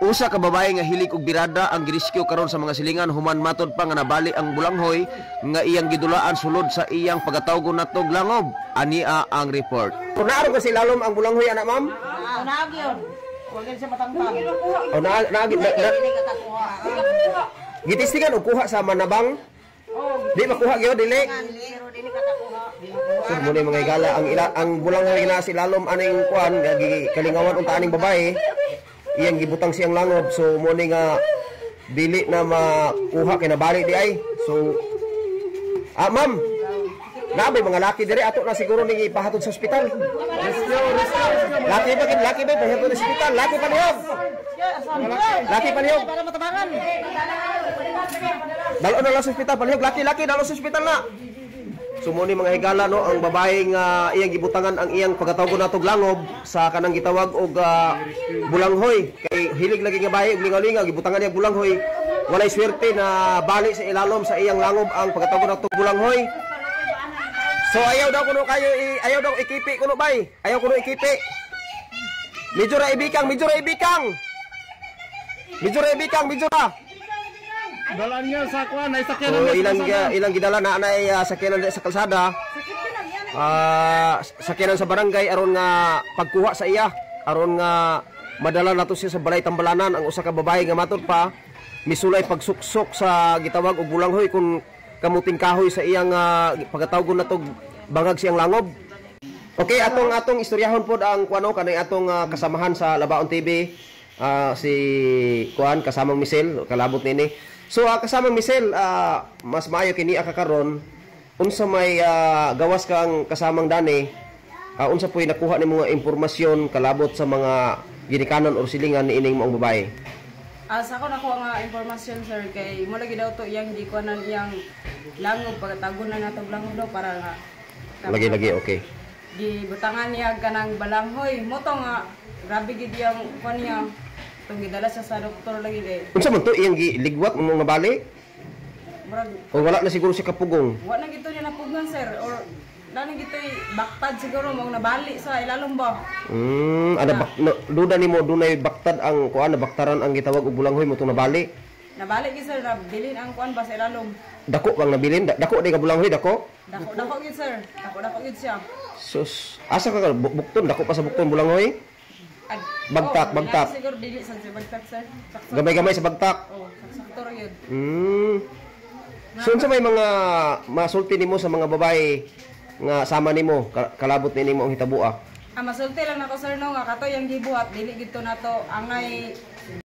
Usa ka babae nga hilig og birada ang girescue karon sa mga silingan human matod pa nga nabali ang bulanghoy nga iyang gidulaan sulod sa iyang pagatawgon natog langob. Ania ang report. Kunaro ko si lalom ang bulanghoy ana ma'am? Naag yun. Huwag sa matangtang. O naagit na gitistingan og kuha sa manabang? Di makuha gyud dili. Pero dili katakuha. So mo ni mga igala ang bulanghoy na si lalom aning kuan nga kalingawan unta aning babae. Iyang gibutang siyang langob, so mo ni nga dili na makuha kay nabali di ay. So ma'am, nabay mga laki dire ato na siguro ning ipahatod sa ospital. Laki ba pahatod sa ospital? Laki pa niyog. Laki pa niyog. Para matabangan. Dalo na lang sa ospital, palihog laki dalo sa ospital na. So mo ni mga higala no ang babae nga iyang gibutangan ang iyang pagkatawgon natog langob sa kanang gitawag og bulanghoy kay hilig lagi nga babae og lingaw-lingaw gibutangan niya bulanghoy walay swerte na bali sa ilalom sa iyang langob ang pagkatawgon natog bulanghoy. So ayaw daw kuno kayo ayaw daw ikipi kuno bay. Ayaw kuno ikipi. Medyo ra ibikang. Dalan niya sa kuan ay sakyanan ilang gidala na anay sakyanan sa kalsada. Sakyanan sa barangay aron nga pagkuha sa iya, aron nga madala nato siya sa balay tambalanan ang usa ka babae nga matud pa misulay pagsuksok sa gitawag og bulanghoy kun kamuting kahoy sa iyang pagkatawgon natog bangag siyang langob. Okay, atong istoryahon pod ang kuano kanay atong kasamahan sa Labaon TV, si kuan kasamang Michelle kalabot nini. So kasamang Michelle, mas maayo kini kakaron unsa may gawas kang kasamang Dani, unsa poy nakuha ni mga impormasyon kalabot sa mga ginikanan or silingan ni ining maong babae? Sa ako nakuha nga impormasyon sir kay mo lagi daw to iyang hindi ko nan iyang langob pagtagon na natog langob daw para nga lagi okay. Di butangan niya kanang balanghoy mo to nga grabe gid yang kuan niya. Itong gidala siya sa doktor lagi de. Unsa man to iyang giligwat mo nga bali? O wala na siguro si kapugong? Wala na gito niya napugan sir or dani gito'y baktad siguro mong nabali sa ilalom ba? Duda nimo dunay baktad ang kuan na baktaran ang gitawag og bulanghoy mo tong nabali? Nabali gid sir nabilin ang kuan ba sa ilalom. Dako bang nabilin? Dako di ka bulanghoy dako? Dako gid sir. Dako gid siya. Sus, asa ka bukton dako pa sa bukton bulanghoy? Bagtak. Siguro dili sa bagtak sir. Gamay-gamay sa bagtak. Sakto ra yun. So unsa may mga masulti nimo sa mga babae nga sama nimo kalabot nimo ang hitabua? Masulti lang nako sir no nga kato yang gibuhat dili gito nato angay